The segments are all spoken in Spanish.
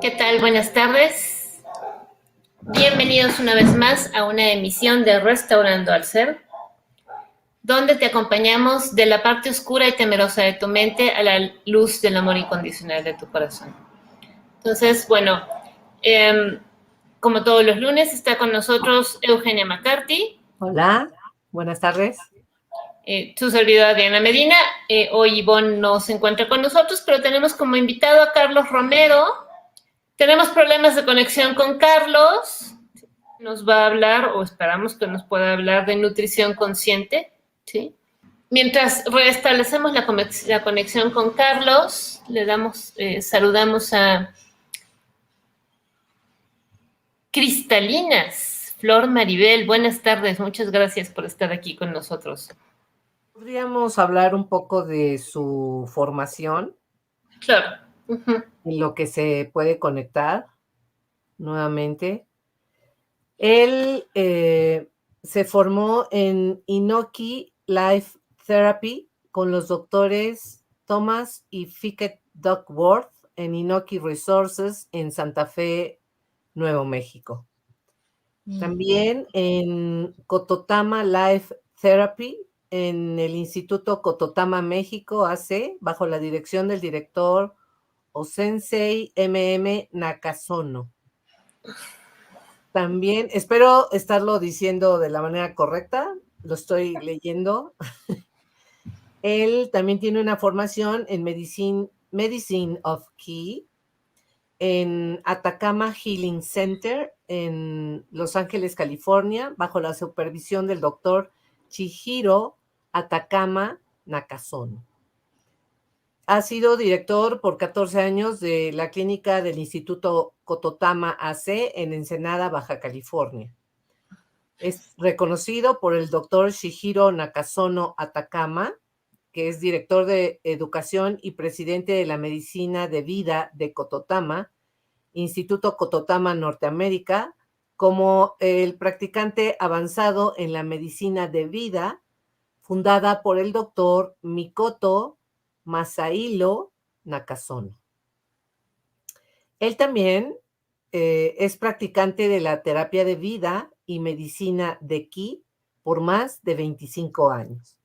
¿Qué tal? Buenas tardes. Bienvenidos una vez más a una emisión de Restaurando al Ser, donde te acompañamos de la parte oscura y temerosa de tu mente a la luz del amor incondicional de tu corazón. Entonces, bueno, como todos los lunes, está con nosotros Eugenia McCarthy. Hola, buenas tardes. Su servidora Diana Medina. Hoy Ivonne no se encuentra con nosotros, pero tenemos como invitado a Carlos Romero. Tenemos problemas de conexión con Carlos. Nos va a hablar, o esperamos que nos pueda hablar, de nutrición consciente, ¿sí? Mientras restablecemos la conexión con Carlos, saludamos a Cristalinas, Flor Maribel. Buenas tardes, muchas gracias por estar aquí con nosotros. ¿Podríamos hablar un poco de su formación? Claro. En lo que se puede conectar nuevamente. Él se formó en Inoki Life Therapy con los doctores Thomas y Fickett Duckworth en Inoki Resources en Santa Fe, Nuevo México. También en Cototama Life Therapy en el Instituto Cototama México AC, bajo la dirección del director Osensei MM Nakasono. También, espero estarlo diciendo de la manera correcta, lo estoy leyendo. Él también tiene una formación en Medicine of Ki, en Atacama Healing Center, en Los Ángeles, California, bajo la supervisión del doctor Chihiro Atacama Nakasono. Ha sido director por 14 años de la clínica del Instituto Cototama AC en Ensenada, Baja California. Es reconocido por el doctor Chihiro Nakasono Atacama, que es director de educación y presidente de la medicina de vida de Cototama, Instituto Cototama Norteamérica, como el practicante avanzado en la medicina de vida, fundada por el doctor Mikoto Masahiro Nakasono. Él también es practicante de la terapia de vida y medicina de Ki por más de 25 años.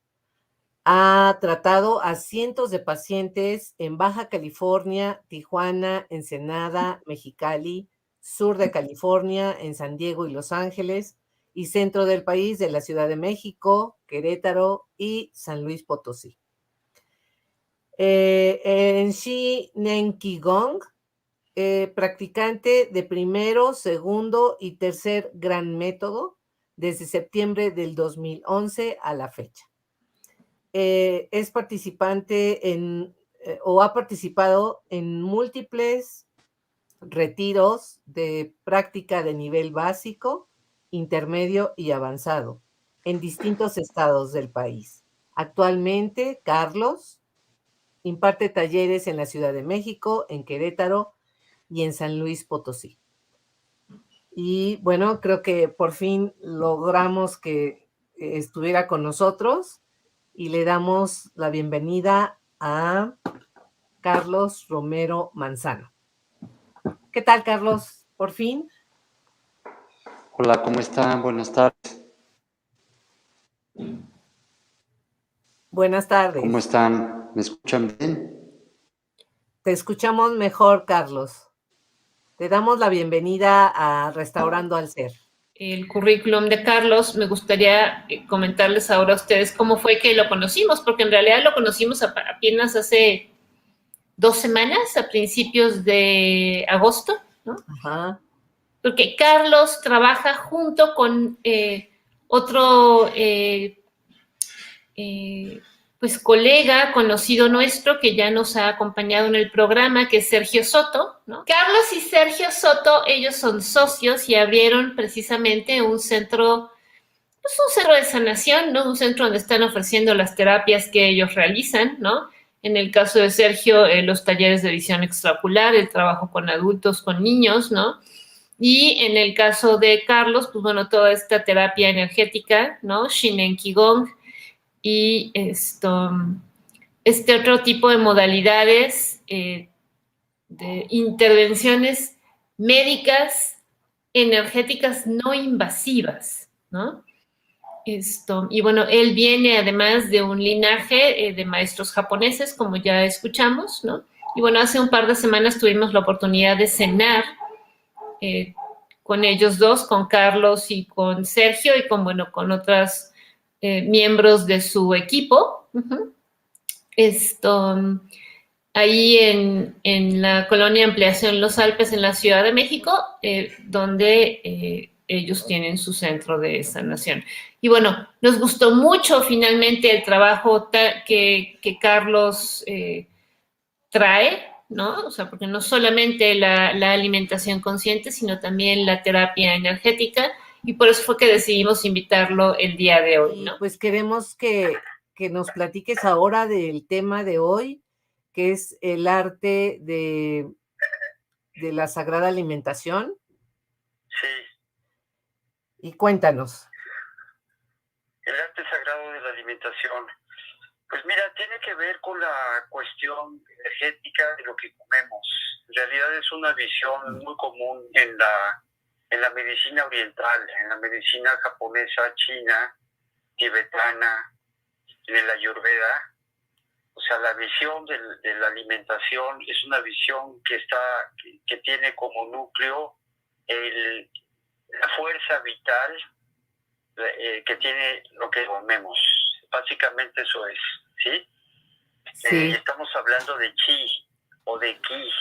Ha tratado a cientos de pacientes en Baja California, Tijuana, Ensenada, Mexicali, sur de California, en San Diego y Los Ángeles, y centro del país de la Ciudad de México, Querétaro y San Luis Potosí. En Shi Nen Qigong, practicante de primero, segundo y tercer gran método desde septiembre del 2011 a la fecha. Es participante o ha participado en múltiples retiros de práctica de nivel básico, intermedio y avanzado en distintos estados del país. Actualmente, Carlos imparte talleres en la Ciudad de México, en Querétaro y en San Luis Potosí. Y bueno, creo que por fin logramos que estuviera con nosotros y le damos la bienvenida a Carlos Romero Manzano. ¿Qué tal, Carlos? ¿Por fin? Hola, ¿cómo están? Buenas tardes. Buenas tardes. ¿Cómo están? ¿Me escuchan bien? Te escuchamos mejor, Carlos. Te damos la bienvenida a Restaurando al Ser. El currículum de Carlos, me gustaría comentarles ahora a ustedes cómo fue que lo conocimos, porque en realidad lo conocimos apenas hace 2 semanas, a principios de agosto, ¿no? Ajá. Porque Carlos trabaja junto con otro pues colega conocido nuestro que ya nos ha acompañado en el programa, que es Sergio Soto, ¿no? Carlos y Sergio Soto, ellos son socios y abrieron precisamente un centro de sanación, ¿no? Un centro donde están ofreciendo las terapias que ellos realizan, ¿no? En el caso de Sergio, los talleres de visión extraocular, el trabajo con adultos, con niños, ¿no? Y en el caso de Carlos, pues bueno, toda esta terapia energética, ¿no? Shinen Qigong y este otro tipo de modalidades de intervenciones médicas energéticas no invasivas, ¿no? Y bueno, él viene además de un linaje de maestros japoneses, como ya escuchamos, ¿no? Y bueno, hace un par de semanas tuvimos la oportunidad de cenar con ellos dos, con Carlos y con Sergio, y con otros miembros de su equipo. Uh-huh. Ahí en la colonia Ampliación Los Alpes, en la Ciudad de México, donde ellos tienen su centro de sanación. Y bueno, nos gustó mucho finalmente el trabajo que Carlos trae, ¿no? O sea, porque no solamente la alimentación consciente, sino también la terapia energética, y por eso fue que decidimos invitarlo el día de hoy, ¿no? Y pues queremos que nos platiques ahora del tema de hoy, que es el arte de la sagrada alimentación. Sí. Y cuéntanos. El arte sagrado de la alimentación. Pues mira, tiene que ver con la cuestión energética de lo que comemos. En realidad es una visión muy común en la medicina oriental, en la medicina japonesa, china, tibetana, en el Ayurveda. O sea, la visión de la alimentación es una visión que tiene como núcleo la fuerza vital que tiene lo que comemos. Básicamente eso es, ¿sí? Sí. Estamos hablando de chi o de ki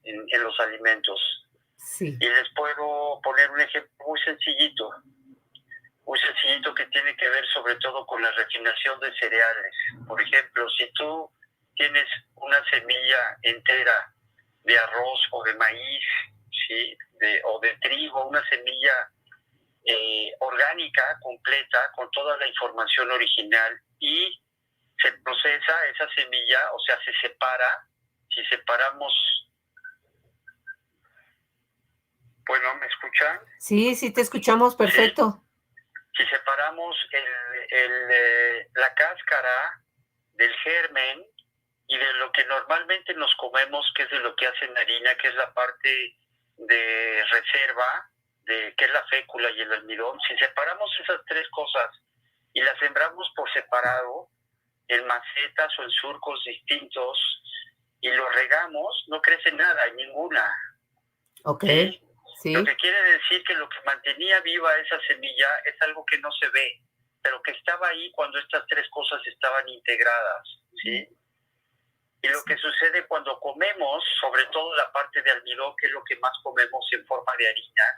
en los alimentos. Sí. Y les puedo poner un ejemplo muy sencillito que tiene que ver sobre todo con la refinación de cereales. Por ejemplo, si tú tienes una semilla entera de arroz o de maíz, ¿sí? O de trigo, una semilla orgánica, completa, con toda la información original, y se procesa esa semilla, o sea, se separa. Si separamos... Bueno, ¿me escuchan? Sí, sí, te escuchamos perfecto. Sí. Si separamos la cáscara del germen y de lo que normalmente nos comemos, que es de lo que hacen harina, que es la parte de reserva, que es la fécula y el almidón, si separamos esas tres cosas y las sembramos por separado, en macetas o en surcos distintos, y lo regamos, no crece nada, ninguna. Ok, sí. Lo que quiere decir que lo que mantenía viva esa semilla es algo que no se ve, pero que estaba ahí cuando estas tres cosas estaban integradas, ¿sí? Y lo que sucede cuando comemos, sobre todo la parte de almidón, que es lo que más comemos en forma de harinas,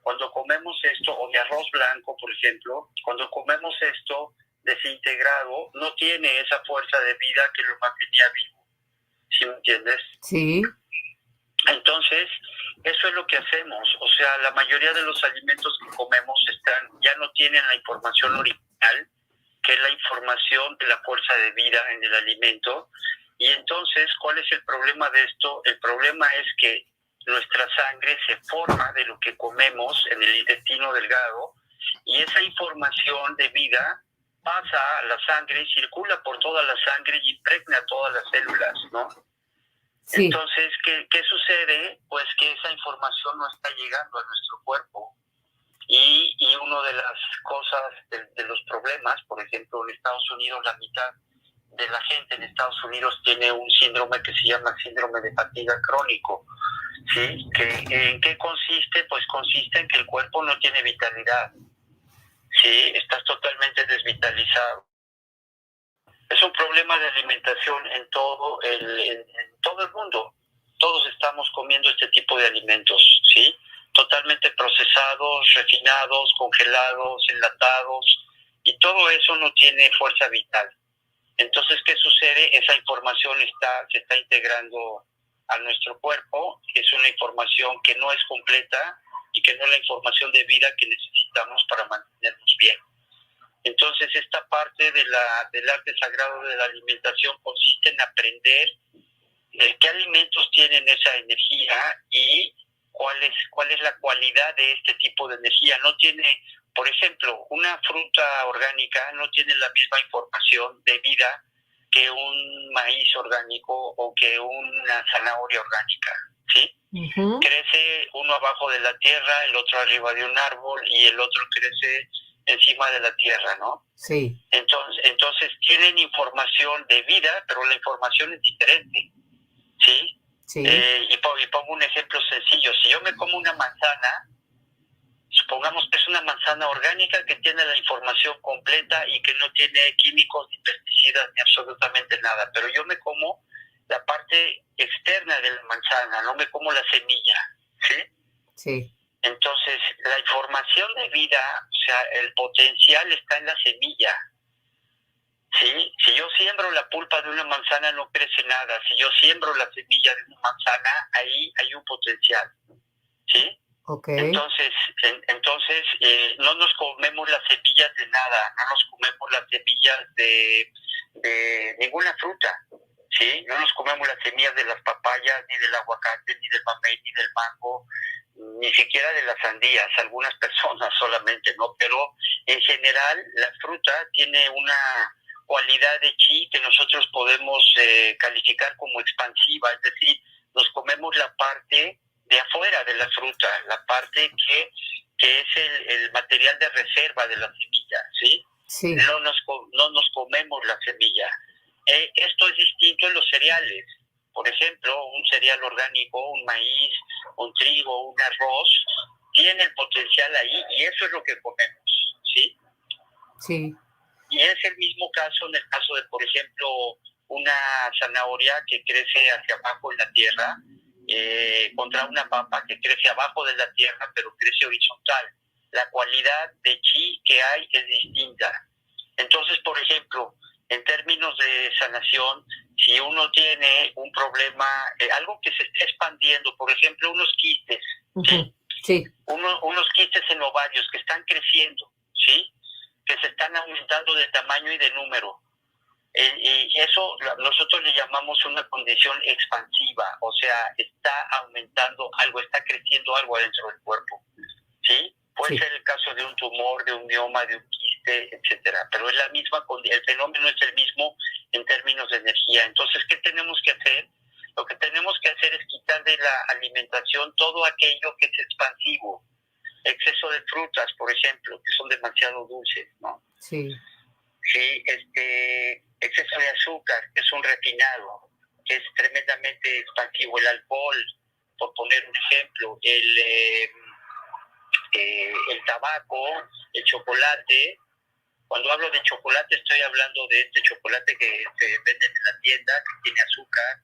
cuando comemos esto, o de arroz blanco, por ejemplo, cuando comemos esto desintegrado, no tiene esa fuerza de vida que lo mantenía vivo. ¿Sí me entiendes? Sí. Entonces, eso es lo que hacemos. O sea, la mayoría de los alimentos que comemos ya no tienen la información original, que es la información de la fuerza de vida en el alimento. Y entonces, ¿cuál es el problema de esto? El problema es que nuestra sangre se forma de lo que comemos en el intestino delgado, y esa información de vida pasa a la sangre, circula por toda la sangre y impregna todas las células, ¿no? Sí. Entonces, ¿qué sucede? Pues que esa información no está llegando a nuestro cuerpo. Y una de las cosas, de los problemas, por ejemplo, en Estados Unidos, la mitad de la gente en Estados Unidos tiene un síndrome que se llama síndrome de fatiga crónico, ¿sí? ¿En qué consiste? Pues consiste en que el cuerpo no tiene vitalidad, ¿sí? Estás totalmente desvitalizado. Es un problema de alimentación en todo el mundo. Todos estamos comiendo este tipo de alimentos, ¿sí? Totalmente procesados, refinados, congelados, enlatados, y todo eso no tiene fuerza vital. Entonces, ¿qué sucede? Esa información se está integrando a nuestro cuerpo. Es una información que no es completa y que no es la información de vida que necesitamos para mantenernos bien. Entonces, esta parte del arte sagrado de la alimentación consiste en aprender qué alimentos tienen esa energía y cuál es la cualidad de este tipo de energía. No tiene, por ejemplo, una fruta orgánica no tiene la misma información de vida que un maíz orgánico o que una zanahoria orgánica, ¿sí? Ujú. Crece uno abajo de la tierra, el otro arriba de un árbol y el otro crece encima de la tierra, ¿no? Sí, Entonces tienen información de vida, pero la información es diferente, ¿sí? sí, Y pongo un ejemplo sencillo. Si yo me como una manzana, supongamos que es una manzana orgánica que tiene la información completa y que no tiene químicos ni pesticidas ni absolutamente nada, pero yo me como la parte externa de la manzana, no me como la semilla, ¿sí? sí, Entonces, la información de vida, o sea, el potencial está en la semilla, ¿sí? Si yo siembro la pulpa de una manzana no crece nada, si yo siembro la semilla de una manzana, ahí hay un potencial, ¿sí? ok, Entonces no nos comemos las semillas de nada, no nos comemos las semillas de ninguna fruta, ¿sí? No nos comemos las semillas de las papayas, ni del aguacate, ni del mamey, ni del mango, ni siquiera de las sandías, algunas personas solamente, ¿no? Pero en general la fruta tiene una cualidad de chi que nosotros podemos calificar como expansiva, es decir, nos comemos la parte de afuera de la fruta, la parte que es el material de reserva de la semilla, ¿sí? sí, No nos comemos la semilla. Esto es distinto en los cereales. Por ejemplo, un cereal orgánico, un maíz, un trigo, un arroz, tiene el potencial ahí y eso es lo que comemos, ¿sí? sí, Y es el mismo caso en el caso de, por ejemplo, una zanahoria que crece hacia abajo en la tierra, contra una papa que crece abajo de la tierra, pero crece horizontal. La cualidad de chi que hay es distinta. Entonces, por ejemplo, en términos de sanación, si uno tiene un problema, algo que se está expandiendo, por ejemplo, unos quistes, ¿sí? sí, Unos quistes en ovarios que están creciendo, ¿sí? Que se están aumentando de tamaño y de número. Y eso nosotros le llamamos una condición expansiva, o sea, está aumentando algo, está creciendo algo adentro del cuerpo, ¿sí? Puede sí, ser el caso de un tumor, de un mioma, de un quiste, etcétera, pero es la misma, el fenómeno es el mismo en términos de energía. Entonces, ¿qué tenemos que hacer? Lo que tenemos que hacer es quitar de la alimentación todo aquello que es expansivo, exceso de frutas, por ejemplo, que son demasiado dulces, ¿no? sí, Sí, exceso de azúcar, que es un refinado, que es tremendamente expansivo, el alcohol, por poner un ejemplo, el tabaco, el chocolate. Cuando hablo de chocolate estoy hablando de este chocolate que se vende en la tienda, que tiene azúcar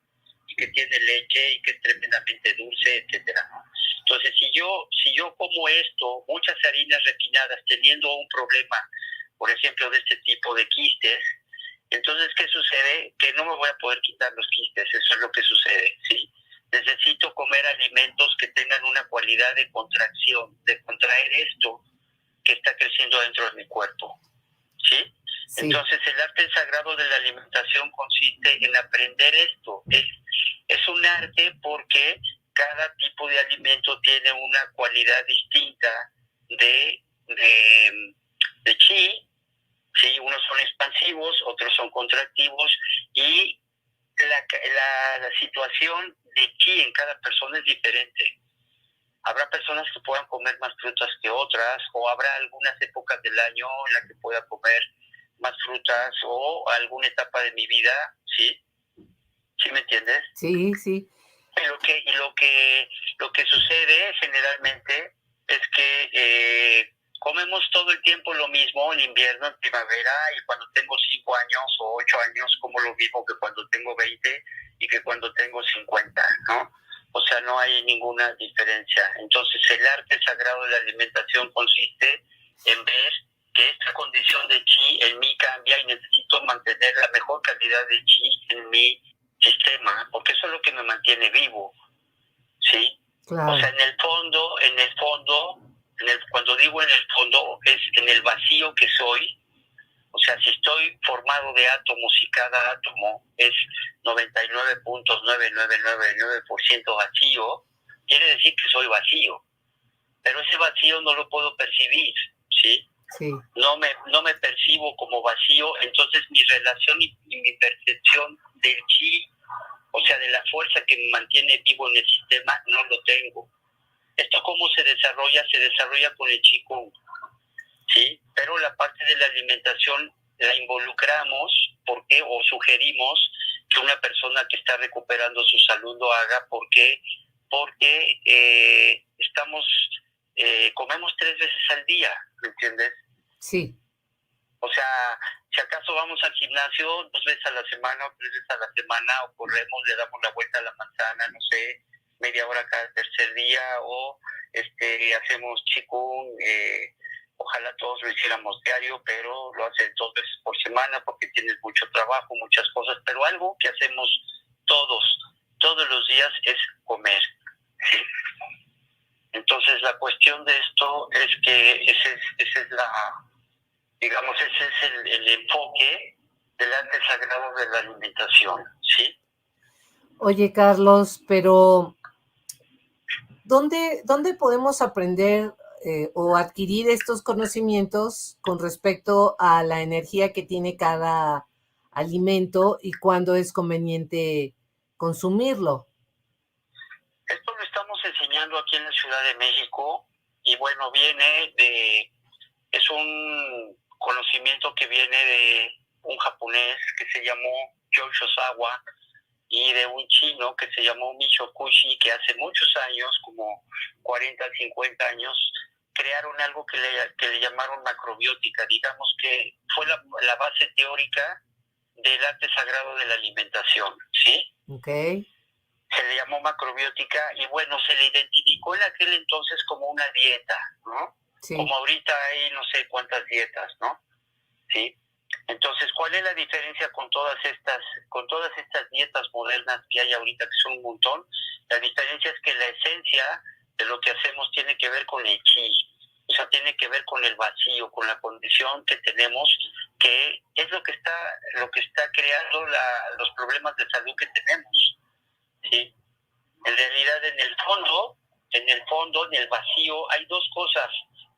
y que tiene leche y que es tremendamente dulce, etcétera, ¿no? Entonces, si yo como esto, muchas harinas refinadas, teniendo un problema, por ejemplo, de este tipo de quistes, entonces, ¿qué sucede? Que no me voy a poder quitar los quistes, eso es lo que sucede, ¿sí? Necesito comer alimentos que tengan una cualidad de contracción, de contraer esto que está creciendo dentro de mi cuerpo, ¿sí? sí, Entonces, el arte sagrado de la alimentación consiste en aprender esto. Es un arte porque cada tipo de alimento tiene una cualidad distinta de chi, ¿sí? Unos son expansivos, otros son contractivos y la situación de chi en cada persona es diferente. Habrá personas que puedan comer más frutas que otras, o habrá algunas épocas del año en las que pueda comer más frutas, o alguna etapa de mi vida, ¿sí? ¿Sí me entiendes? sí, sí, Lo que sucede generalmente es que comemos todo el tiempo lo mismo en invierno, en primavera, y cuando tengo 5 años o 8 años como lo mismo que cuando tengo 20 y que cuando tengo 50, ¿no? O sea, no hay ninguna diferencia. Entonces, el arte sagrado de la alimentación consiste en ver que esta condición de chi en mí cambia y necesito mantener la mejor calidad de chi en mi sistema, porque eso es lo que me mantiene vivo, ¿sí? claro, O sea, cuando digo en el fondo, es en el vacío que soy. O sea, si estoy formado de átomos y cada átomo es 99.9999% vacío, quiere decir que soy vacío. Pero ese vacío no lo puedo percibir, ¿sí? sí, No no me percibo como vacío, entonces mi relación y mi percepción del chi, o sea, de la fuerza que me mantiene vivo en el sistema, no lo tengo. ¿Esto cómo se desarrolla? Se desarrolla con el Qigong, ¿sí? Pero la parte de la alimentación la involucramos, ¿por qué? O sugerimos que una persona que está recuperando su salud lo haga, ¿por qué? Porque comemos 3 veces al día, ¿me entiendes? Sí. O sea, si acaso vamos al gimnasio 2 veces a la semana o 3 veces a la semana, o corremos, le damos la vuelta a la manzana, no sé, media hora cada tercer día, o hacemos Qigong, ojalá todos lo hiciéramos diario, pero lo haces 2 veces por semana porque tienes mucho trabajo, muchas cosas, pero algo que hacemos todos los días es comer, ¿sí? Entonces la cuestión de esto es que ese es el enfoque del arte sagrado de la alimentación, ¿sí? Oye, Carlos, pero ¿dónde podemos aprender o adquirir estos conocimientos con respecto a la energía que tiene cada alimento y cuándo es conveniente consumirlo? Esto lo estamos enseñando aquí en la Ciudad de México y bueno, es un conocimiento que viene de un japonés que se llamó Yoshio Sawa y de un chino que se llamó Michio Kushi, que hace muchos años, como 40, 50 años, crearon algo que le llamaron macrobiótica. Digamos que fue la base teórica del arte sagrado de la alimentación, ¿sí? Okay. Se le llamó macrobiótica y bueno, se le identificó en aquel entonces como una dieta, ¿no? Sí. Como ahorita hay no sé cuántas dietas, ¿no? ¿Sí? Entonces, ¿cuál es la diferencia con todas estas dietas modernas que hay ahorita, que son un montón? La diferencia es que la esencia de lo que hacemos tiene que ver con el chi, o sea, tiene que ver con el vacío, con la condición que tenemos, que es lo que está creando los problemas de salud que tenemos, ¿sí? En realidad, en el fondo, en el vacío, hay 2 cosas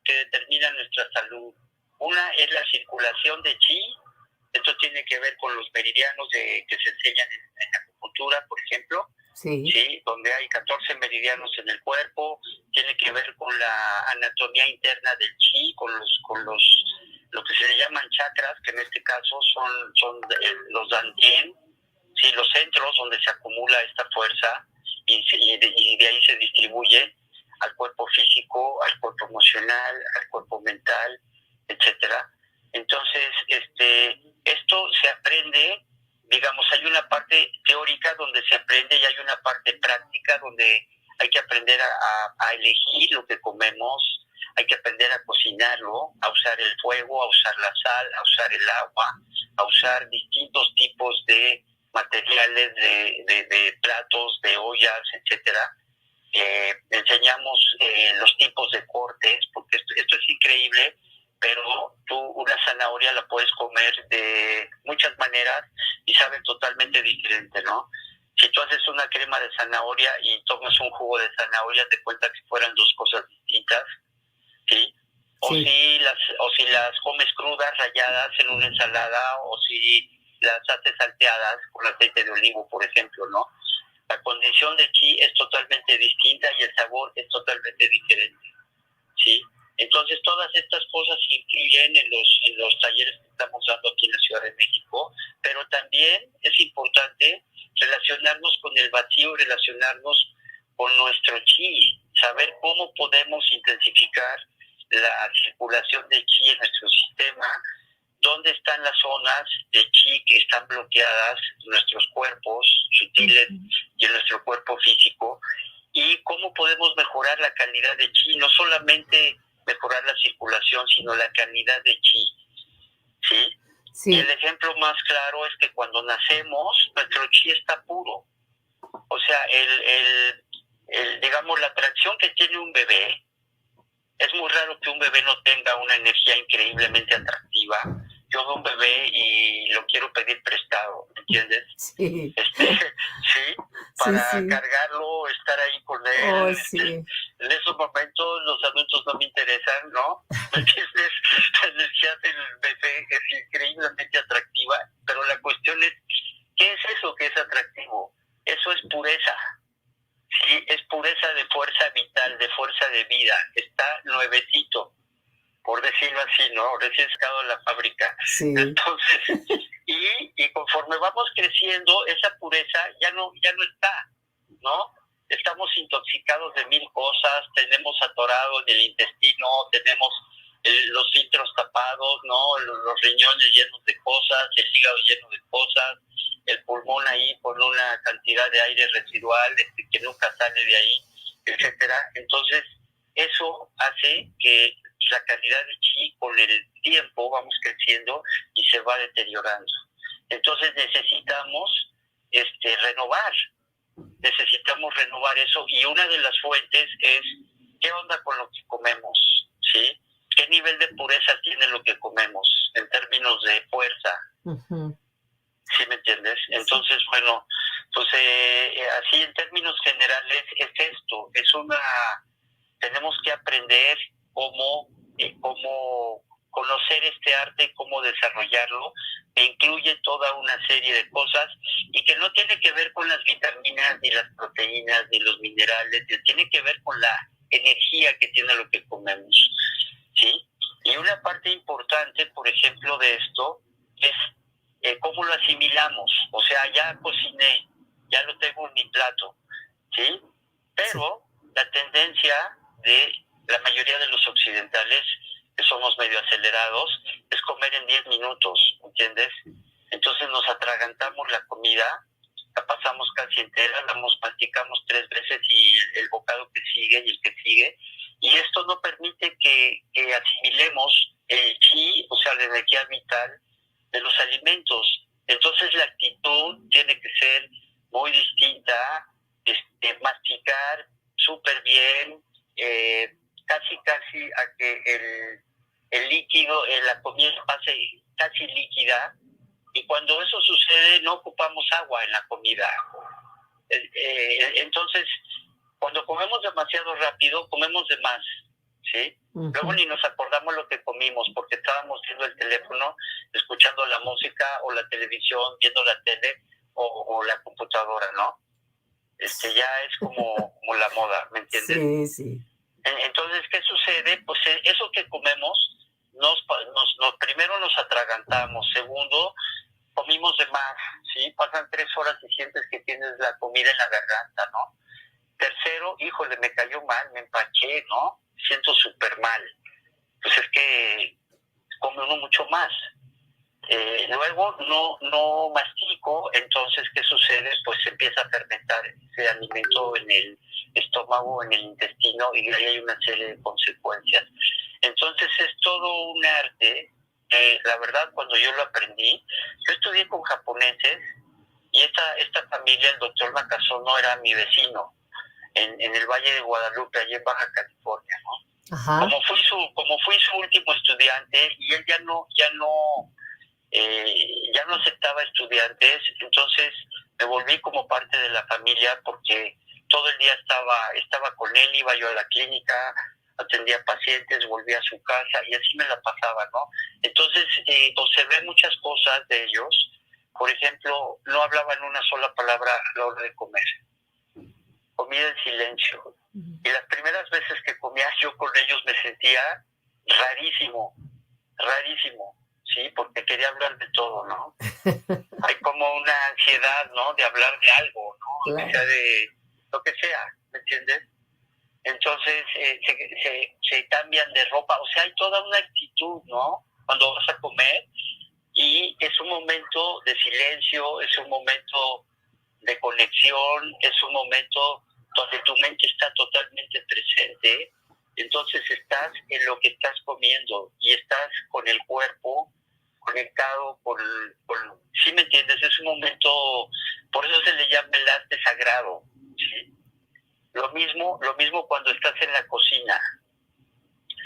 que determinan nuestra salud. Una es la circulación de chi. Esto tiene que ver con los meridianos que se enseñan en acupuntura, por ejemplo, sí, donde hay 14 meridianos en el cuerpo. Tiene que ver con la anatomía interna del chi, con lo que se le llaman chakras, que en este caso son los dantian, ¿sí? Los centros donde se acumula esta fuerza y de ahí se distribuye al cuerpo físico, al cuerpo emocional, al cuerpo mental, etcétera. Entonces, esto se aprende, digamos, hay una parte teórica donde se aprende y hay una parte práctica donde hay que aprender a elegir lo que comemos, hay que aprender a cocinarlo, a usar el fuego, a usar la sal, a usar el agua, a usar distintos tipos de materiales, de platos, de ollas, etcétera. Enseñamos los tipos de cortes, porque esto es increíble, pero tú una zanahoria la puedes comer de muchas maneras y sabe totalmente diferente, ¿no? Si tú haces una crema de zanahoria y tomas un jugo de zanahoria, te cuenta que fueran 2 cosas distintas, ¿sí? Sí. O si las comes crudas, ralladas en una ensalada, o si las haces salteadas con aceite de olivo, por ejemplo, ¿no? La condición de chi es totalmente distinta y el sabor es totalmente diferente, ¿sí? Entonces, todas estas cosas se incluyen en los talleres que estamos dando aquí en la Ciudad de México, pero también es importante relacionarnos con el vacío, relacionarnos con nuestro chi, saber cómo podemos intensificar la circulación de chi en nuestro sistema, dónde están las zonas de chi que están bloqueadas en nuestros cuerpos sutiles y en nuestro cuerpo físico, y cómo podemos mejorar la calidad de chi, no solamente mejorar la circulación, sino la calidad de chi, ¿sí? Sí. Y el ejemplo más claro es que cuando nacemos, nuestro chi está puro. O sea, digamos, la atracción que tiene un bebé, es muy raro que un bebé no tenga una energía increíblemente atractiva. Yo veo un bebé y lo quiero pedir prestado, ¿entiendes? Sí. Sí, para sí. cargarlo, estar ahí con él. Oh, sí. En esos momentos los adultos no me interesan, ¿no? ¿Me entiendes? La energía del terriblemente atractiva, pero la cuestión es, ¿qué es eso que es atractivo? Eso es pureza, ¿sí? Es pureza de fuerza vital, de fuerza de vida, está nuevecito, por decirlo así, ¿no? Recién sacado de la fábrica. Sí. Entonces, y conforme vamos creciendo, esa pureza ya no está, ¿no? Estamos intoxicados de mil cosas, tenemos atorado en el intestino, tenemos los filtros tapados, ¿no? Los riñones llenos de cosas, el hígado lleno de cosas, el pulmón ahí con una cantidad de aire residual que nunca sale de ahí, etcétera. Entonces, eso hace que la calidad de chi con el tiempo vamos creciendo y se va deteriorando. Entonces necesitamos renovar eso, y una de las fuentes es qué onda con lo que comemos, ¿sí? ¿Qué nivel de pureza tiene lo que comemos en términos de fuerza? Uh-huh. ¿Sí me entiendes? Entonces, bueno, pues así en términos generales es esto, tenemos que aprender cómo conocer este arte, cómo desarrollarlo, que incluye toda una serie de cosas y que no tiene que ver con las vitaminas, ni las proteínas, ni los minerales, tiene que ver con la energía que tiene lo que comemos, ¿sí? Y una parte importante, por ejemplo, de esto es cómo lo asimilamos. O sea, ya cociné, ya lo tengo en mi plato, ¿sí? Pero la tendencia de la mayoría de los occidentales, que somos medio acelerados, es comer en 10 minutos, ¿entiendes? Entonces nos atragantamos la comida, la pasamos casi entera, la masticamos 3 veces y el bocado que sigue y el que sigue, y esto no permite que asimilemos el chi, o sea, la energía vital de los alimentos. Entonces la actitud tiene que ser muy distinta, masticar súper bien, casi a que el líquido, la comida pase casi líquida, y cuando eso sucede no ocupamos agua en la comida. Entonces, cuando comemos demasiado rápido, comemos de más, ¿sí? Uh-huh. Luego ni nos acordamos lo que comimos, porque estábamos viendo el teléfono, escuchando la música, o la televisión, viendo la tele, o la computadora, ¿no? Ya es como la moda, ¿me entiendes? Sí, sí. Entonces, ¿qué sucede? Pues eso que comemos, primero nos atragantamos, segundo, comimos de más, ¿sí? Pasan 3 horas y sientes que tienes la comida en la garganta, ¿no? Tercero, híjole, me cayó mal, me empaché, ¿no? Siento súper mal. Pues es que come uno mucho más. Luego no mastico, entonces, ¿qué sucede? Pues se empieza a fermentar ese alimento en el estómago, en el intestino, y ahí hay una serie de consecuencias. Entonces es todo un arte. La verdad, cuando yo lo aprendí, yo estudié con japoneses, y esta familia, el doctor Nakasono, era mi vecino en el Valle de Guadalupe, allí en Baja California, ¿no? Ajá. Como fui su último estudiante, y él ya no aceptaba estudiantes, entonces me volví como parte de la familia, porque todo el día estaba con él, iba yo a la clínica, atendía pacientes, volvía a su casa, y así me la pasaba, ¿no? Entonces observé muchas cosas de ellos. Por ejemplo, no hablaban una sola palabra a la hora de comer. Comía en silencio. Y las primeras veces que comía yo con ellos me sentía rarísimo, ¿sí? Porque quería hablar de todo, ¿no? Hay como una ansiedad, ¿no? De hablar de algo, ¿no? Claro. O sea, de lo que sea, ¿me entiendes? Entonces se cambian de ropa, o sea, hay toda una actitud, ¿no? Cuando vas a comer, y es un momento de silencio, es un momento de conexión, es un momento donde tu mente está totalmente presente. Entonces estás en lo que estás comiendo y estás con el cuerpo conectado con ¿sí me entiendes? Es un momento, por eso se le llama el arte sagrado, ¿sí? Lo mismo cuando estás en la cocina,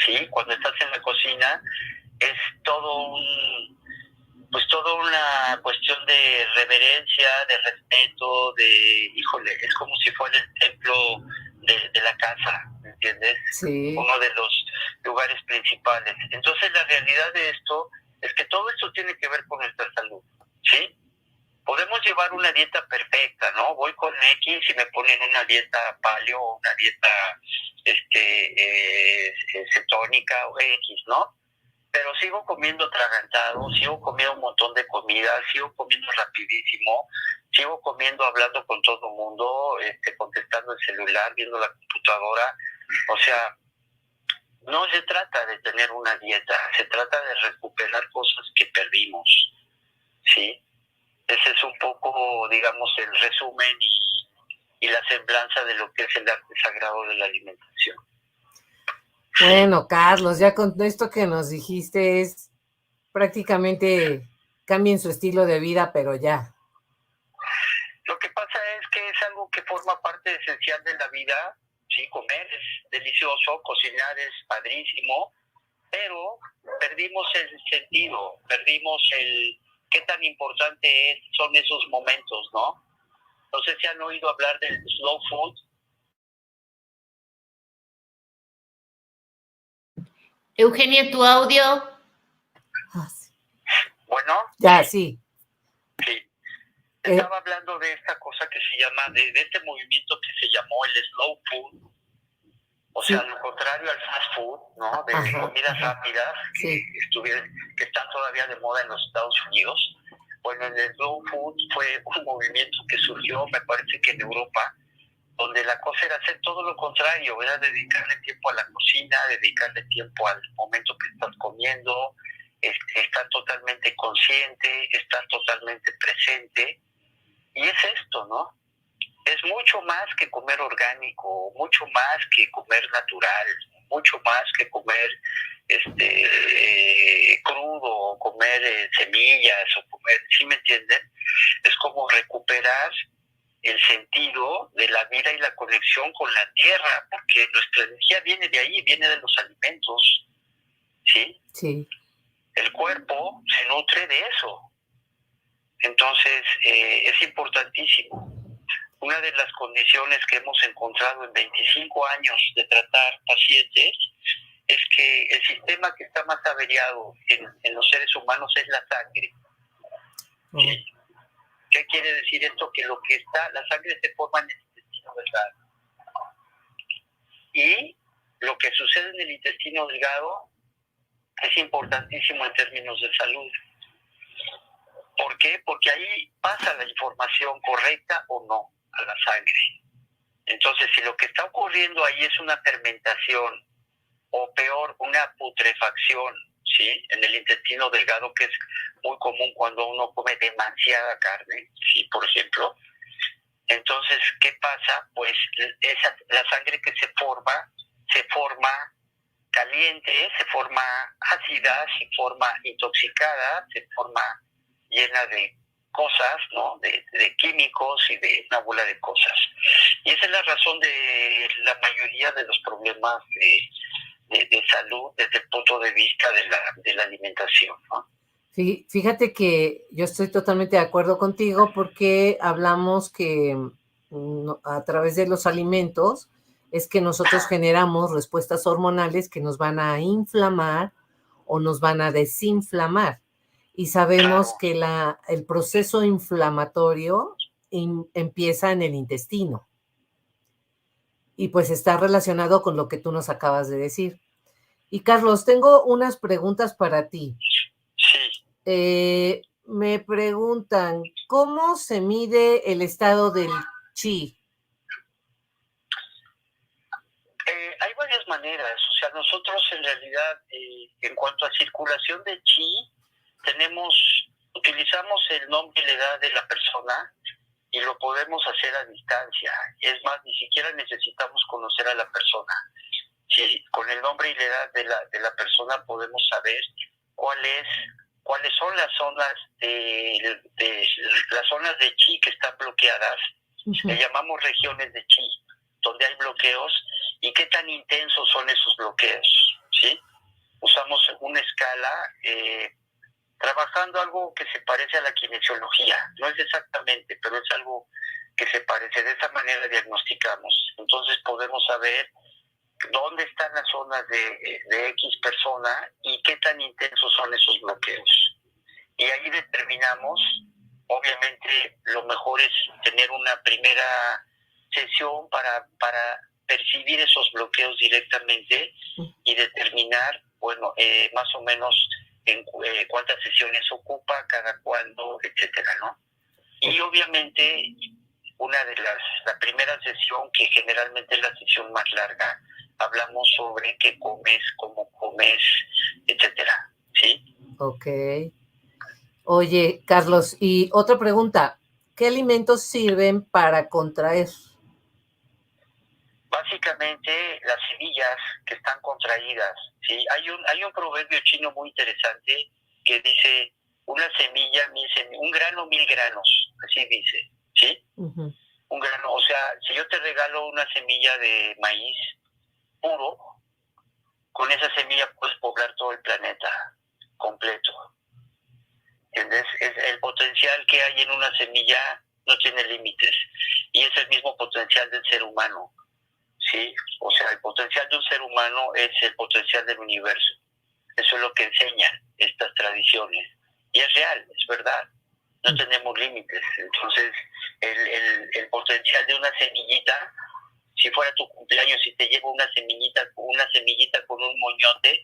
¿sí? Cuando estás en la cocina es toda una cuestión de reverencia, de respeto, es como si fuera el templo de la casa, ¿me entiendes? Sí. Uno de los lugares principales. Entonces la realidad de esto es que todo esto tiene que ver con nuestra salud, ¿sí? Podemos llevar una dieta perfecta, ¿no? Voy con X y me ponen una dieta paleo, una dieta cetónica o X, ¿no? Pero sigo comiendo atragantado, sigo comiendo un montón de comida, sigo comiendo rapidísimo, sigo comiendo hablando con todo el mundo, contestando el celular, viendo la computadora. O sea, no se trata de tener una dieta, se trata de recuperar cosas que perdimos, ¿sí? Ese es un poco, digamos, el resumen y la semblanza de lo que es el arte sagrado de la alimentación. Bueno, Carlos, ya con esto que nos dijiste es prácticamente cambien su estilo de vida, pero ya. Lo que pasa es que es algo que forma parte esencial de la vida. Sí, comer es delicioso, cocinar es padrísimo, pero perdimos el sentido, perdimos el qué tan importante son esos momentos, ¿no? No sé si han oído hablar del slow food. Eugenia, tu audio. Sí. Bueno. Ya, sí. Sí. Estaba hablando de esta cosa que se llama, de este movimiento que se llamó el slow food. O sea, lo contrario al fast food, ¿no? De comidas rápidas, que están todavía de moda en los Estados Unidos. Bueno, el slow food fue un movimiento que surgió, me parece que en Europa, donde la cosa era hacer todo lo contrario, era dedicarle tiempo a la cocina, dedicarle tiempo al momento que estás comiendo, estar totalmente consciente, estar totalmente presente. Y es esto, ¿no? Es mucho más que comer orgánico, mucho más que comer natural, mucho más que comer crudo, comer semillas, o comer, ¿sí me entienden? Es como recuperar el sentido de la vida y la conexión con la tierra, porque nuestra energía viene de ahí, viene de los alimentos, ¿sí? Sí. El cuerpo se nutre de eso. Entonces, es importantísimo. Una de las condiciones que hemos encontrado en 25 años de tratar pacientes es que el sistema que está más averiado en los seres humanos es la sangre. ¿Sí? ¿Qué quiere decir esto? Que lo que está, la sangre se forma en el intestino delgado. Y lo que sucede en el intestino delgado es importantísimo en términos de salud. ¿Por qué? Porque ahí pasa la información correcta o no a la sangre. Entonces, si lo que está ocurriendo ahí es una fermentación o peor, una putrefacción, ¿sí? En el intestino delgado, que es muy común cuando uno come demasiada carne, ¿sí? Por ejemplo. Entonces, ¿qué pasa? Pues la sangre que se forma caliente, se forma ácida, se forma intoxicada, se forma llena de cosas, ¿no? De químicos y de una bola de cosas. Y esa es la razón de la mayoría de los problemas de salud desde el punto de vista de la alimentación, ¿no? Fíjate que yo estoy totalmente de acuerdo contigo porque hablamos que a través de los alimentos es que nosotros generamos respuestas hormonales que nos van a inflamar o nos van a desinflamar. Y sabemos que el proceso inflamatorio empieza en el intestino. Y pues está relacionado con lo que tú nos acabas de decir. Y Carlos, tengo unas preguntas para ti. Sí. Me preguntan, ¿cómo se mide el estado del chi? Hay varias maneras. O sea, nosotros en realidad, en cuanto a circulación de chi, utilizamos el nombre y la edad de la persona y lo podemos hacer a distancia. Es más, ni siquiera necesitamos conocer a la persona. Sí, con el nombre y la edad de la persona podemos saber cuáles son las zonas las zonas de chi que están bloqueadas. Le llamamos regiones de chi, donde hay bloqueos, y qué tan intensos son esos bloqueos, ¿sí? Usamos una escala trabajando algo que se parece a la kinesiología. No es exactamente, pero es algo que se parece. De esa manera diagnosticamos. Entonces podemos saber dónde están las zonas de X persona y qué tan intensos son esos bloqueos. y ahí determinamos, obviamente lo mejor es tener una primera sesión para percibir esos bloqueos directamente y determinar, bueno, más o menos en cuántas sesiones ocupa, cada cuándo, etcétera, ¿no? Y obviamente la primera sesión, que generalmente es la sesión más larga, hablamos sobre qué comes, cómo comes, etcétera, ¿sí? Ok. Oye, Carlos, y otra pregunta, ¿qué alimentos sirven para contraer? Básicamente las semillas que están contraídas, ¿sí? Hay un proverbio chino muy interesante que dice, una semilla, un grano, 1000 granos, así dice, ¿sí? Uh-huh. Un grano, o sea, si yo te regalo una semilla de maíz puro, con esa semilla puedes poblar todo el planeta completo. ¿Entiendes? El potencial que hay en una semilla no tiene límites, y es el mismo potencial del ser humano, ¿sí? O sea, el potencial de un ser humano es el potencial del universo. Eso es lo que enseñan estas tradiciones. Y es real, es verdad. No tenemos límites. Entonces, el potencial de una semillita, si fuera tu cumpleaños y te llevo una semillita con un moñote,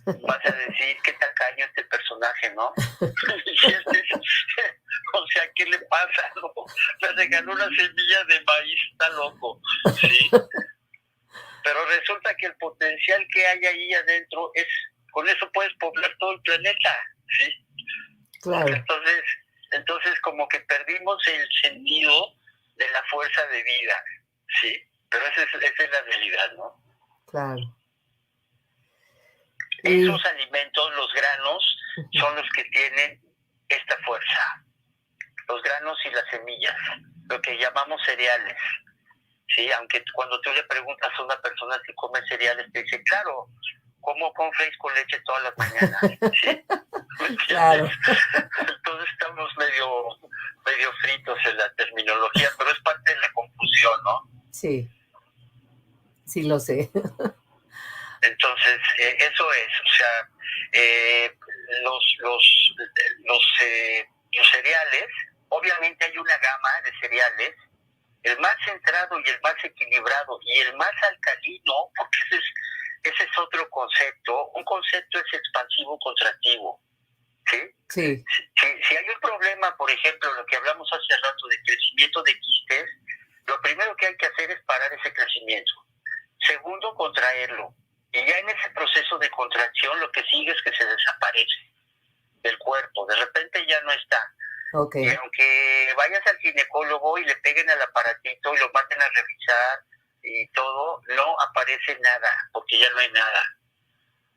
vas a decir qué tacaño este personaje, ¿no? O sea, ¿qué le pasa? ¿No? Me regaló una semilla de maíz, está loco, ¿sí? Pero resulta que el potencial que hay ahí adentro con eso puedes poblar todo el planeta, ¿sí? Claro. Entonces como que perdimos el sentido de la fuerza de vida, ¿sí? Pero esa es la realidad, ¿no? Claro. Esos alimentos, los granos, son los que tienen esta fuerza. Los granos y las semillas, lo que llamamos cereales. Sí, aunque cuando tú le preguntas a una persona si come cereales, te dice, claro, como cornflakes con leche todas las mañanas, ¿sí? Claro. Entonces estamos medio fritos en la terminología, pero es parte de la confusión, ¿no? Sí, sí lo sé. Entonces, eso es, o sea, los cereales, obviamente hay una gama de cereales, el más centrado y el más equilibrado y el más alcalino, porque ese es otro concepto. Un concepto es expansivo contractivo, ¿sí? Sí. Si hay un problema, por ejemplo, lo que hablamos hace rato de crecimiento de quistes, lo primero que hay que hacer es parar ese crecimiento. Segundo, contraerlo. Y ya en ese proceso de contracción lo que sigue es que se desaparece del cuerpo. De repente ya no está. Okay. Y aunque vayas al ginecólogo y le peguen al aparatito y lo manden a revisar y todo, no aparece nada, porque ya no hay nada.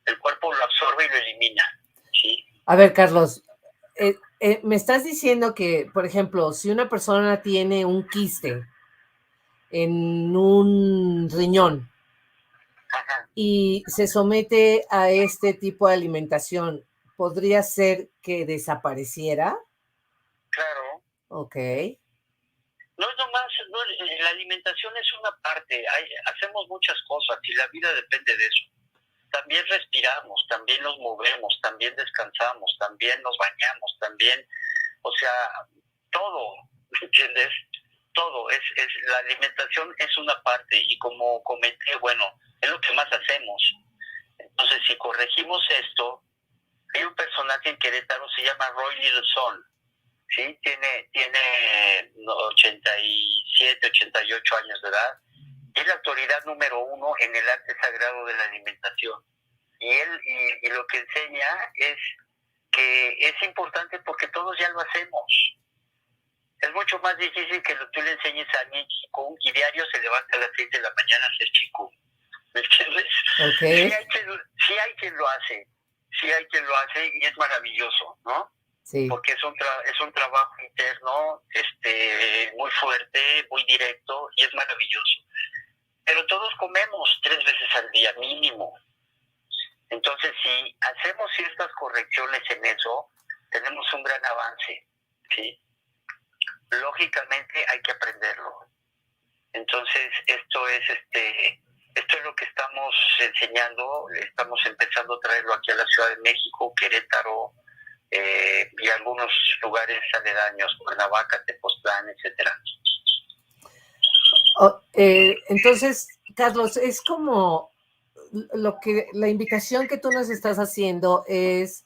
El cuerpo lo absorbe y lo elimina, ¿sí? A ver, Carlos, me estás diciendo que, por ejemplo, si una persona tiene un quiste en un riñón, Ajá. Y se somete a este tipo de alimentación, ¿podría ser que desapareciera? Claro. Ok. No es nomás, la alimentación es una parte, hacemos muchas cosas y la vida depende de eso. También respiramos, también nos movemos, también descansamos, también nos bañamos, también, o sea, todo, ¿entiendes? Todo, la alimentación es una parte y como comenté, bueno, es lo que más hacemos. Entonces, si corregimos esto, hay un personaje en Querétaro, se llama Roy Littleson, ¿sí? Tiene 87, 88 años de edad. Es la autoridad número 1 en el arte sagrado de la alimentación. Y él y lo que enseña es que es importante porque todos ya lo hacemos. Es mucho más difícil que tú le enseñes a alguien Qigong y diario se levanta a las 6 de la mañana a hacer Qigong. ¿Me entiendes? Okay. Sí hay quien lo hace y es maravilloso, ¿no? Sí. Porque es un trabajo interno, muy fuerte, muy directo y es maravilloso. Pero todos comemos 3 veces al día mínimo. Entonces, si hacemos ciertas correcciones en eso, tenemos un gran avance, ¿sí? Lógicamente hay que aprenderlo. Entonces, esto es lo que estamos enseñando, estamos empezando a traerlo aquí a la Ciudad de México, Querétaro, y algunos lugares aledaños, Cuernavaca, Tepoztlán, etcétera. Entonces, Carlos, es como la invitación que tú nos estás haciendo es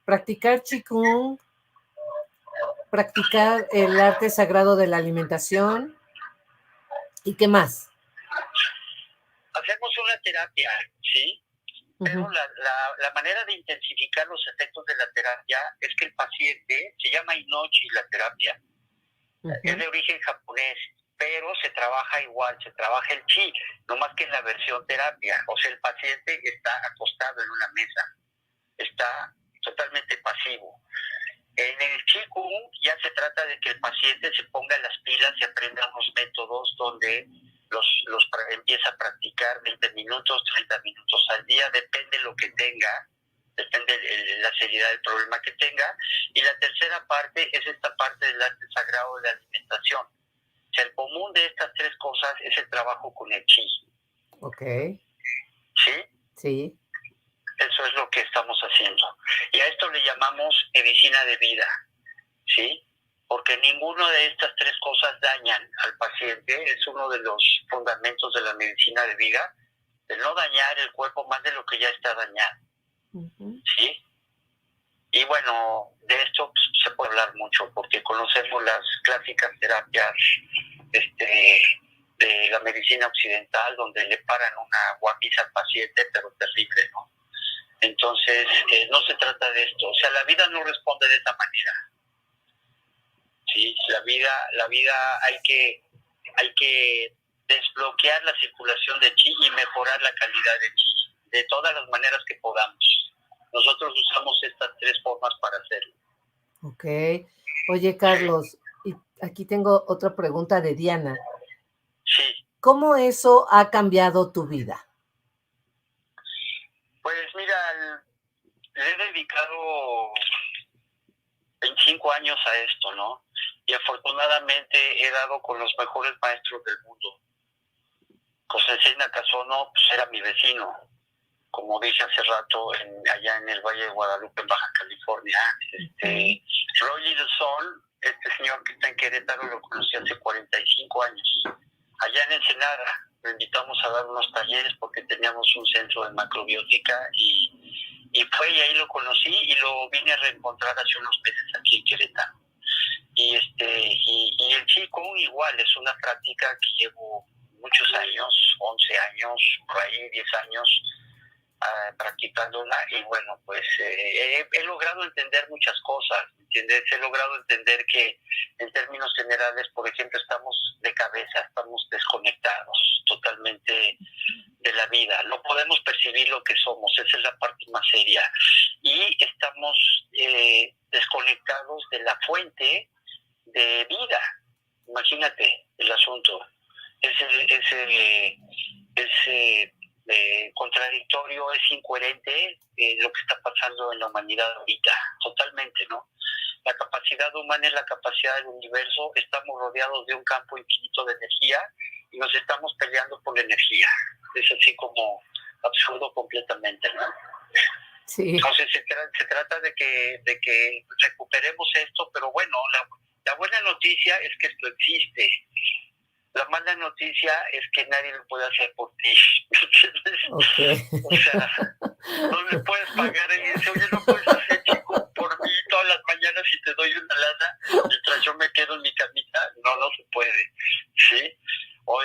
practicar Qigong, practicar el arte sagrado de la alimentación, ¿y qué más? Hacemos una terapia, ¿sí? Pero la manera de intensificar los efectos de la terapia es que el paciente, se llama Inochi la terapia, es de origen japonés, pero se trabaja igual, se trabaja el chi, no más que en la versión terapia. O sea, el paciente está acostado en una mesa, está totalmente pasivo. En el Qigong ya se trata de que el paciente se ponga las pilas y aprenda unos métodos donde empieza a practicar 20 minutos, 30 minutos al día, depende de lo que tenga, depende de la seriedad del problema que tenga. Y la tercera parte es esta parte del arte sagrado de la alimentación. O sea, el común de estas tres cosas es el trabajo con el chi. Ok. ¿Sí? Sí. Eso es lo que estamos haciendo. Y a esto le llamamos medicina de vida, ¿sí? Porque ninguna de estas tres cosas dañan al paciente. Es uno de los fundamentos de la medicina de vida, de no dañar el cuerpo más de lo que ya está dañado, ¿sí? Y bueno, de esto pues, se puede hablar mucho, porque conocemos las clásicas terapias de la medicina occidental, donde le paran una guamisa al paciente, pero terrible, ¿no? Entonces, no se trata de esto. O sea, la vida no responde de esa manera. Sí, la vida hay que desbloquear la circulación de chi y mejorar la calidad de chi de todas las maneras que podamos. Nosotros usamos estas tres formas para hacerlo. Ok. Oye, Carlos, y aquí tengo otra pregunta de Diana. Sí. ¿Cómo eso ha cambiado tu vida? Pues mira, le he dedicado 25 años a esto, ¿no? Y afortunadamente he dado con los mejores maestros del mundo. José Sensei Nakasono pues, era mi vecino, como dije hace rato, allá en el Valle de Guadalupe, en Baja California. Roy Lidson, este señor que está en Querétaro, lo conocí hace 45 años. Allá en Ensenada, lo invitamos a dar unos talleres porque teníamos un centro de macrobiótica y fue y ahí lo conocí y lo vine a reencontrar hace unos meses aquí en Querétaro. Y el Qigong igual es una práctica que llevo muchos años, 11 años, por ahí 10 años practicándola y bueno, pues he logrado entender muchas cosas, ¿entiendes? He logrado entender que en términos generales, por ejemplo, estamos de cabeza, estamos desconectados totalmente de la vida, no podemos percibir lo que somos, esa es la parte más seria y estamos desconectados de la fuente de vida. Imagínate el asunto, contradictorio, es incoherente lo que está pasando en la humanidad ahorita, totalmente, ¿no? La capacidad humana es la capacidad del universo, estamos rodeados de un campo infinito de energía y nos estamos peleando por la energía. Es así como absurdo completamente, ¿no? Sí. Entonces se trata de que recuperemos esto, pero bueno, la buena noticia es que esto existe. La mala noticia es que nadie lo puede hacer por ti. Okay. O sea, no le puedes pagar y dice, oye, no puedes hacer chico por mí todas las mañanas y te doy una lana mientras yo me quedo en mi camita. No se puede, ¿sí? O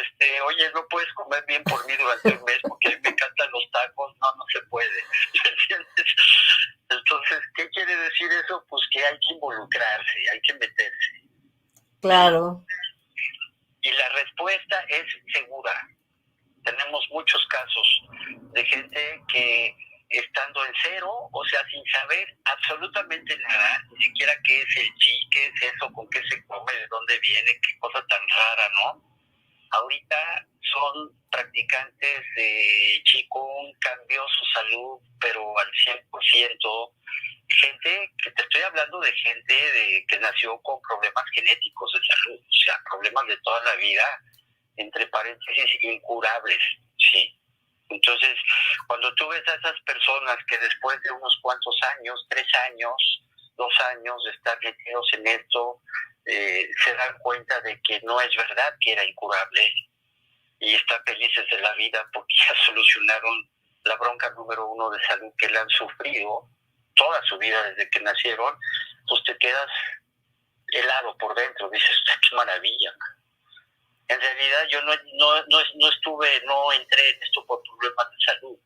oye, no puedes comer bien por mí durante un mes porque a mí me encantan los tacos. No se puede. ¿Entiendes? Entonces, ¿qué quiere decir eso? Pues que hay que involucrarse, hay que meterse. Claro. Y la respuesta es segura. Tenemos muchos casos de gente que estando en cero, o sea, sin saber absolutamente nada, ni siquiera qué es el chi, qué es eso, con qué se come, de dónde viene, qué cosa tan rara, ¿no? Ahorita son practicantes de Qigong, cambió su salud, pero al 100%. Gente, que te estoy hablando de gente que nació con problemas genéticos de salud, o sea, problemas de toda la vida, entre paréntesis, incurables, ¿sí? Entonces, cuando tú ves a esas personas que después de unos cuantos años, 3 años, 2 años de estar metidos en esto, se dan cuenta de que no es verdad que era incurable y están felices de la vida porque ya solucionaron la bronca número 1 de salud que le han sufrido toda su vida desde que nacieron. Pues te quedas helado por dentro, dices, qué maravilla. En realidad yo no entré en esto por problemas de salud,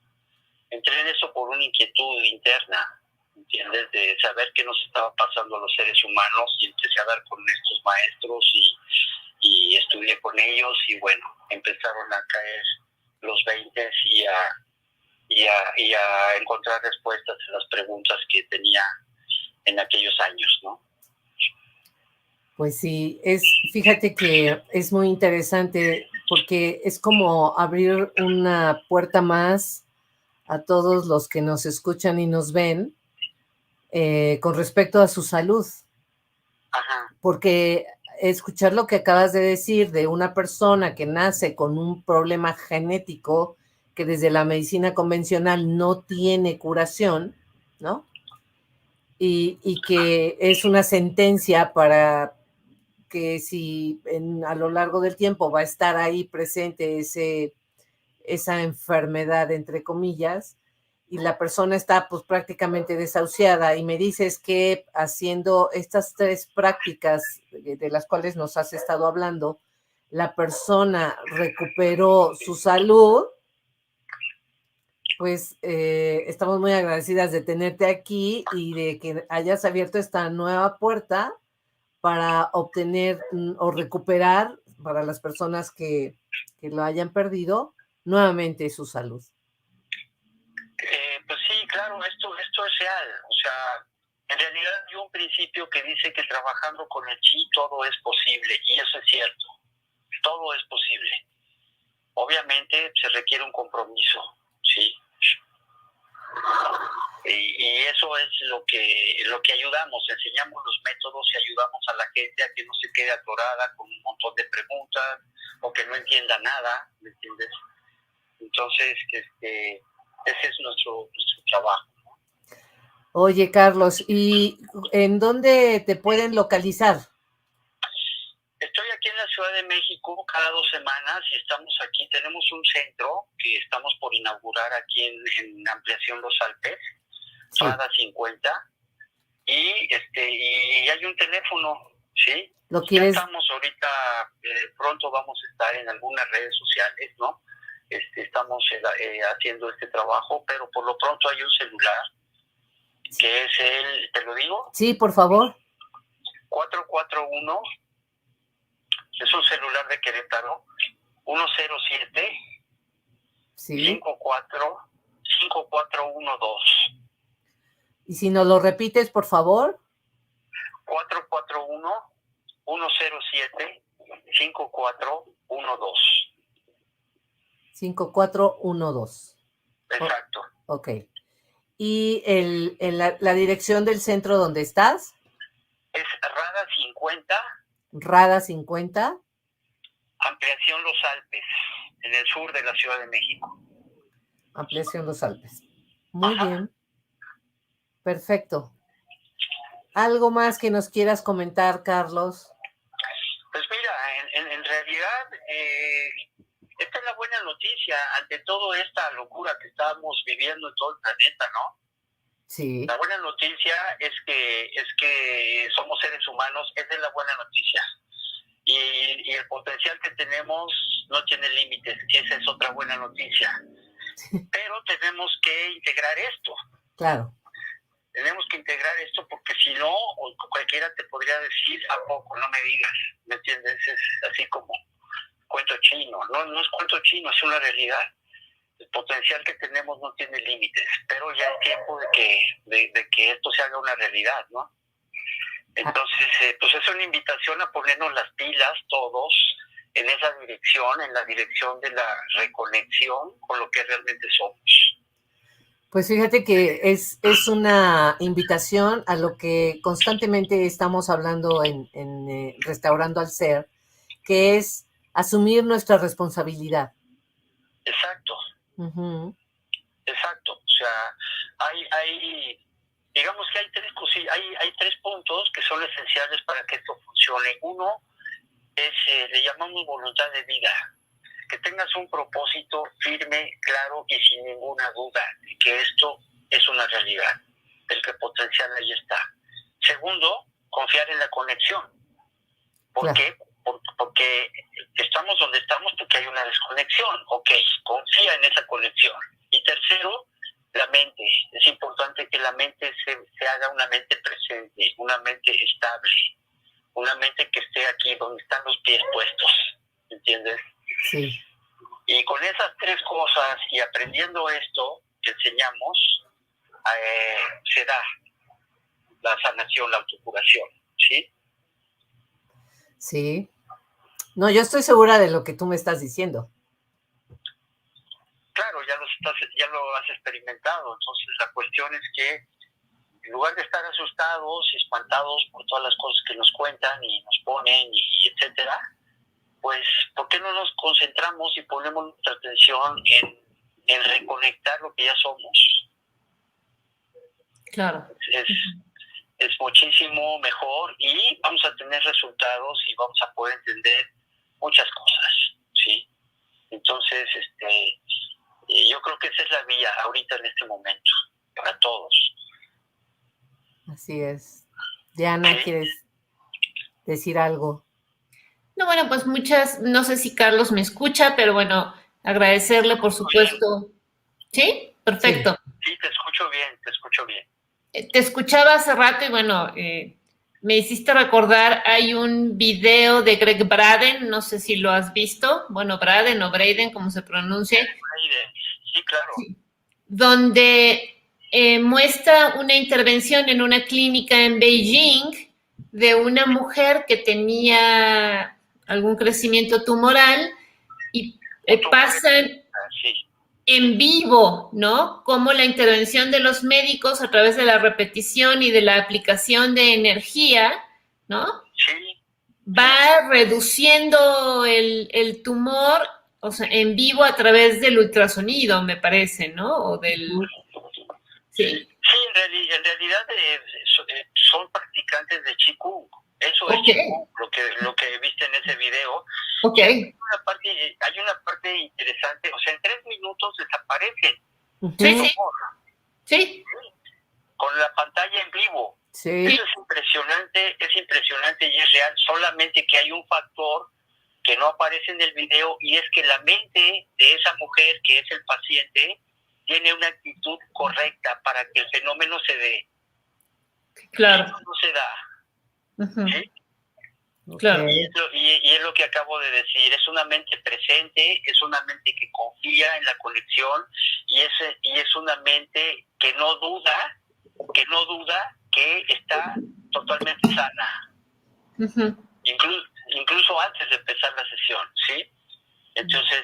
entré en esto por una inquietud interna, ¿entiendes? De saber qué nos estaba pasando a los seres humanos, y empecé a dar con estos maestros y estudié con ellos, y bueno, empezaron a caer los 20 y a encontrar respuestas a las preguntas que tenía en aquellos años, ¿no? Pues sí, fíjate que es muy interesante porque es como abrir una puerta más a todos los que nos escuchan y nos ven con respecto a su salud. Ajá. Porque escuchar lo que acabas de decir de una persona que nace con un problema genético que desde la medicina convencional no tiene curación, ¿no? Y que es una sentencia para que si a lo largo del tiempo va a estar ahí presente esa enfermedad, entre comillas, y la persona está pues prácticamente desahuciada, y me dices que haciendo estas 3 prácticas de las cuales nos has estado hablando, la persona recuperó su salud, pues estamos muy agradecidas de tenerte aquí y de que hayas abierto esta nueva puerta para obtener o recuperar para las personas que lo hayan perdido nuevamente su salud. Pues sí, claro, esto es real. O sea, en realidad hay un principio que dice que trabajando con el chi todo es posible, y eso es cierto. Todo es posible. Obviamente se requiere un compromiso, ¿sí? Y eso es lo que ayudamos, enseñamos los métodos y ayudamos a la gente a que no se quede atorada con un montón de preguntas o que no entienda nada, ¿me entiendes? Entonces, ese es nuestro trabajo. Oye, Carlos, ¿y en dónde te pueden localizar? Estoy aquí en la Ciudad de México cada 2 semanas y estamos aquí. Tenemos un centro que estamos por inaugurar aquí en Ampliación Los Alpes, Sí. Rada 50, y hay un teléfono, ¿sí? ¿Lo quieres? Ya estamos ahorita, pronto vamos a estar en algunas redes sociales, ¿no? Estamos haciendo este trabajo, pero por lo pronto hay un celular que es ¿te lo digo? Sí, por favor. 441, es un celular de Querétaro, 107 Sí. 5412. Y si nos lo repites, por favor. 441-107-5412. 5412. Exacto. Ok. ¿Y la dirección del centro donde estás? Es Rada 50. Rada 50. Ampliación Los Alpes, en el sur de la Ciudad de México. Ampliación Los Alpes. Muy Ajá. bien. Perfecto. ¿Algo más que nos quieras comentar, Carlos? Pues mira, en realidad, esta es la buena noticia ante toda esta locura que estamos viviendo en todo el planeta, ¿no? Sí. La buena noticia es que somos seres humanos, esa es la buena noticia. Y el potencial que tenemos no tiene límites, esa es otra buena noticia. Pero tenemos que integrar esto. Claro. Tenemos que integrar esto porque si no, cualquiera te podría decir, ¿a poco? No me digas, ¿me entiendes? Es así como cuento chino. No es cuento chino, es una realidad. El potencial que tenemos no tiene límites, pero ya es tiempo de que esto se haga una realidad, ¿no? Entonces, pues es una invitación a ponernos las pilas todos en esa dirección, en la dirección de la reconexión con lo que realmente somos. Pues fíjate que es una invitación a lo que constantemente estamos hablando en Restaurando al Ser, que es asumir nuestra responsabilidad. Exacto. Uh-huh. Exacto. O sea, hay digamos que hay tres puntos que son esenciales para que esto funcione. Uno es, le llamamos voluntad de vida. Que tengas un propósito firme, claro y sin ninguna duda de que esto es una realidad, el que potencial ahí está. Segundo, confiar en la conexión. ¿Por qué? Porque estamos donde estamos porque hay una desconexión. Ok, confía en esa conexión. Y tercero, la mente. Es importante que la mente se haga una mente presente, una mente estable, una mente que esté aquí donde están los pies puestos. ¿Entiendes? Sí. Y con esas tres cosas y aprendiendo esto que enseñamos, se da la sanación, la autocuración, ¿sí? Sí. No, yo estoy segura de lo que tú me estás diciendo. Claro, ya lo has experimentado. Entonces la cuestión es que en lugar de estar asustados, espantados por todas las cosas que nos cuentan y nos ponen y etcétera, pues ¿por qué no nos concentramos y ponemos nuestra atención en reconectar lo que ya somos? Claro. Es muchísimo mejor y vamos a tener resultados y vamos a poder entender muchas cosas, ¿sí? Entonces, yo creo que esa es la vía ahorita en este momento, para todos. Así es. Diana, ¿Sí? ¿quieres decir algo? No, bueno, pues no sé si Carlos me escucha, pero bueno, agradecerle, por supuesto. ¿Sí? Perfecto. Sí, te escucho bien, te escucho bien. Te escuchaba hace rato y bueno, me hiciste recordar, hay un video de Greg Braden, no sé si lo has visto, bueno, Braden o Braden, como se pronuncie. Sí, claro. Sí. Donde muestra una intervención en una clínica en Beijing de una mujer que tenía algún crecimiento tumoral y pasan en vivo, ¿no? Como la intervención de los médicos a través de la repetición y de la aplicación de energía, ¿no? Sí. Va reduciendo el tumor, o sea, en vivo a través del ultrasonido, me parece, ¿no? O del... Sí. Sí, en realidad son practicantes de Qigong. Eso es Qigong, lo que viste en ese video. Ok. Hay una parte interesante, o sea, en 3 minutos desaparecen. Sí, sí. Con la pantalla en vivo. Sí. Eso es impresionante y es real, solamente que hay un factor que no aparece en el video y es que la mente de esa mujer, que es el paciente, tiene una actitud correcta para que el fenómeno se dé. Claro. Eso no se da. ¿Sí? Claro. Y es lo que acabo de decir, es una mente presente, es una mente que confía en la conexión y es una mente que no duda que está totalmente sana. Incluso antes de empezar la sesión, ¿sí? Entonces,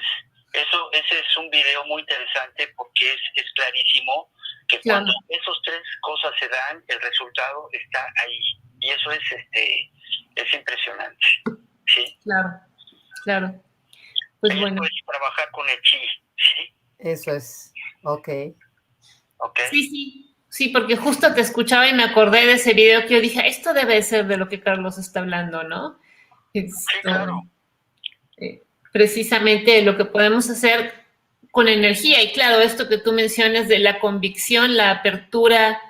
ese es un video muy interesante porque es clarísimo que cuando esas 3 cosas se dan, el resultado está ahí. Y eso es impresionante, ¿sí? Claro. Pues bueno. Es trabajar con el chi, ¿sí? Eso es, ok. Sí, porque justo te escuchaba y me acordé de ese video que yo dije, esto debe ser de lo que Carlos está hablando, ¿no? Sí, claro. Precisamente lo que podemos hacer con energía. Y claro, esto que tú mencionas de la convicción, la apertura,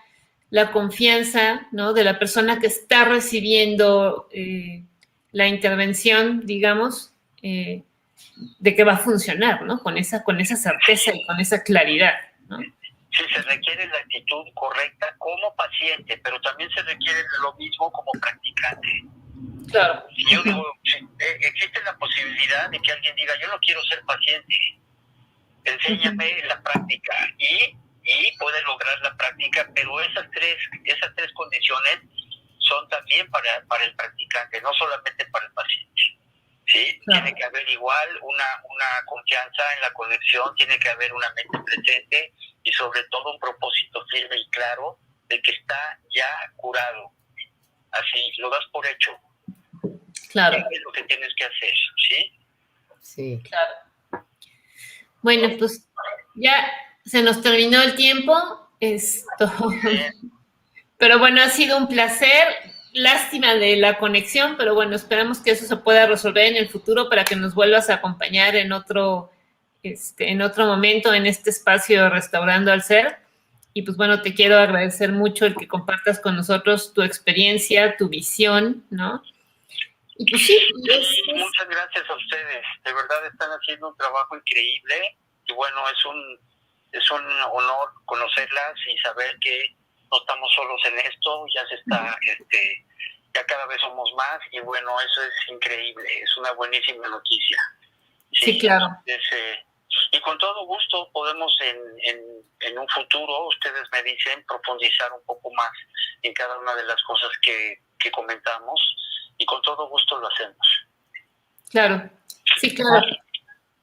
la confianza, ¿no? De la persona que está recibiendo la intervención, digamos, de que va a funcionar, ¿no? Con esa certeza y con esa claridad, ¿no? Sí, se requiere la actitud correcta como paciente, pero también se requiere lo mismo como practicante. Claro. Yo digo, existe la posibilidad de que alguien diga, yo no quiero ser paciente, enséñame la práctica, y puede lograr la práctica, pero esas tres condiciones son también para el practicante, no solamente para el paciente. ¿Sí? Claro. Tiene que haber igual una confianza en la conexión, tiene que haber una mente presente y sobre todo un propósito firme y claro de que está ya curado. Así, lo das por hecho. Claro. Es lo que tienes que hacer, ¿sí? Sí. Claro. Bueno, pues ya se nos terminó el tiempo. Pero bueno, ha sido un placer. Lástima de la conexión, pero bueno, esperamos que eso se pueda resolver en el futuro para que nos vuelvas a acompañar en otro momento en este espacio Restaurando al Ser. Y pues bueno, te quiero agradecer mucho el que compartas con nosotros tu experiencia, tu visión, ¿no? Y pues sí. Muchas gracias a ustedes. De verdad están haciendo un trabajo increíble y bueno, es un honor conocerlas y saber que no estamos solos en esto, ya se está, ya cada vez somos más y bueno, eso es increíble, es una buenísima noticia. Sí, claro. Entonces, y con todo gusto podemos en un futuro, ustedes me dicen, profundizar un poco más en cada una de las cosas que comentamos y con todo gusto lo hacemos. Claro, sí, claro.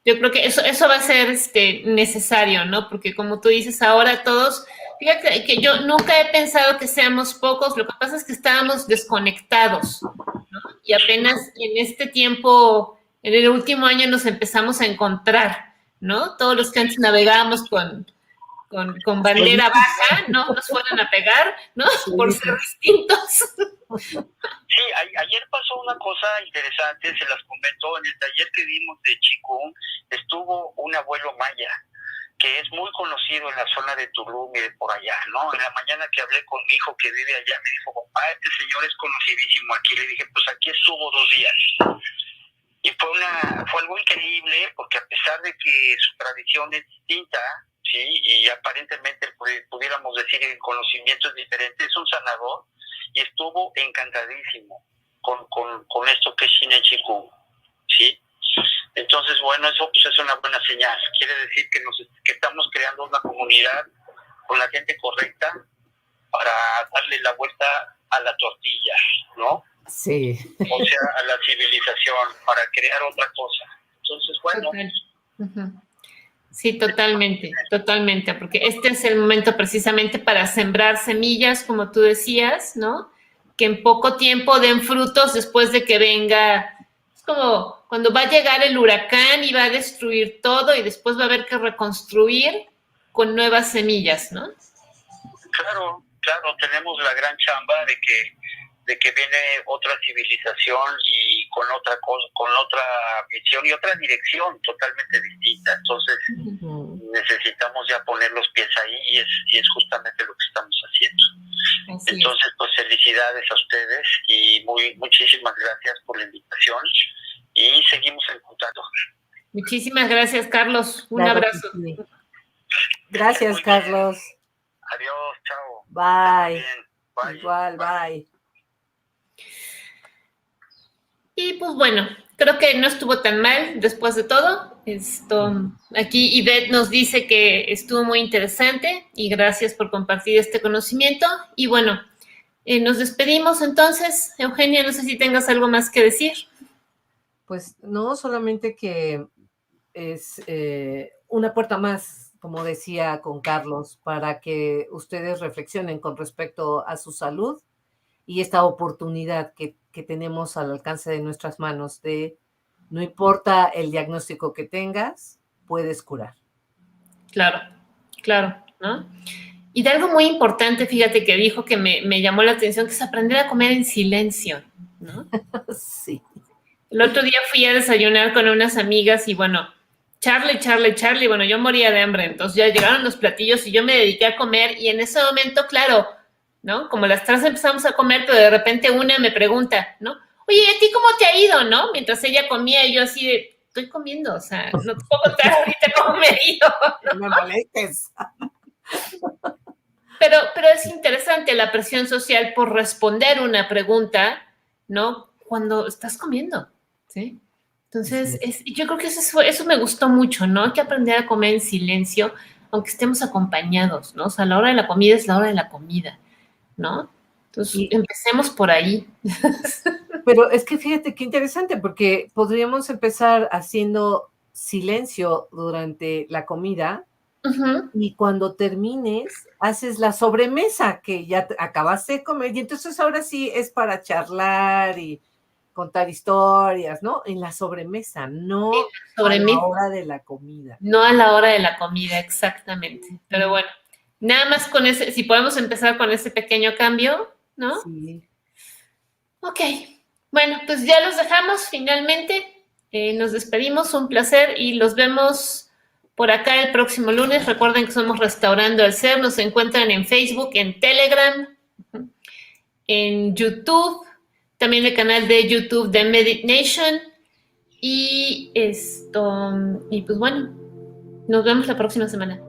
Yo creo que eso va a ser necesario, ¿no? Porque como tú dices, ahora todos, fíjate que yo nunca he pensado que seamos pocos, lo que pasa es que estábamos desconectados, ¿no? Y apenas en este tiempo, en el último año nos empezamos a encontrar, ¿no? Todos los que antes navegábamos con bandera baja, no nos fueran a pegar, ¿no? Por ser distintos. Sí, ayer pasó una cosa interesante, se las comento, en el taller que vimos de Qigong estuvo un abuelo maya, que es muy conocido en la zona de Tulum y de por allá, ¿no? En la mañana que hablé con mi hijo que vive allá, me dijo, papá, este señor es conocidísimo aquí. Le dije, pues aquí estuvo 2 días. Y fue algo increíble, porque a pesar de que su tradición es distinta, ¿sí? Y aparentemente pudiéramos decir el conocimiento es diferente, es un sanador, y estuvo encantadísimo con esto que es Shine Qigong, ¿sí? Entonces, bueno, eso pues es una buena señal. Quiere decir que estamos creando una comunidad con la gente correcta para darle la vuelta a la tortilla, ¿no? Sí. O sea, a la civilización, para crear otra cosa. Entonces, bueno. Uh-huh. Sí, totalmente, porque este es el momento precisamente para sembrar semillas, como tú decías, ¿no? Que en poco tiempo den frutos después de que venga. Es como cuando va a llegar el huracán y va a destruir todo y después va a haber que reconstruir con nuevas semillas, ¿no? Claro, tenemos la gran chamba de que viene otra civilización y con otra cosa, con otra visión y otra dirección totalmente distinta. Entonces necesitamos ya poner los pies ahí y es justamente lo que estamos haciendo. Así entonces es. Pues felicidades a ustedes y muchísimas gracias por la invitación y seguimos en contacto. Muchísimas gracias, Carlos. Un abrazo. Sí. Gracias, Carlos. Adiós, chao. Bye. Igual, bye. Y pues bueno, creo que no estuvo tan mal después de todo. Aquí Ivette nos dice que estuvo muy interesante y gracias por compartir este conocimiento. Y bueno, nos despedimos entonces. Eugenia, no sé si tengas algo más que decir. Pues no, solamente que es una puerta más, como decía con Carlos, para que ustedes reflexionen con respecto a su salud y esta oportunidad que tenemos al alcance de nuestras manos de, no importa el diagnóstico que tengas, puedes curar. Claro, ¿no? Y de algo muy importante, fíjate, que dijo que me llamó la atención, que es aprender a comer en silencio, ¿no? Sí. El otro día fui a desayunar con unas amigas y bueno, Charlie, bueno, yo moría de hambre, entonces ya llegaron los platillos y yo me dediqué a comer y en ese momento, claro, ¿no? Como las 3 empezamos a comer, pero de repente una me pregunta, ¿no? Oye, ¿a ti cómo te ha ido, no? Mientras ella comía y yo así de, estoy comiendo, o sea, no te puedo contar ahorita cómo me he ido, ¿no? No me molestes. Pero es interesante la presión social por responder una pregunta, ¿no? Cuando estás comiendo, ¿sí? Entonces, yo creo que eso me gustó mucho, ¿no? Hay que aprender a comer en silencio, aunque estemos acompañados, ¿no? O sea, la hora de la comida es la hora de la comida, ¿no? Entonces, empecemos por ahí. Pero es que fíjate qué interesante, porque podríamos empezar haciendo silencio durante la comida y cuando termines, haces la sobremesa que ya acabaste de comer y entonces ahora sí es para charlar y contar historias, ¿no? En la sobremesa, no a la hora de la comida. No a la hora de la comida, exactamente. Pero bueno, Nada más con ese, si podemos empezar con ese pequeño cambio, ¿no? Sí. Ok, bueno, pues ya los dejamos finalmente. Nos despedimos, un placer y los vemos por acá el próximo lunes. Recuerden que somos Restaurando el Ser. Nos encuentran en Facebook, en Telegram, en YouTube, también el canal de YouTube de Medit Nation. Y pues bueno, nos vemos la próxima semana.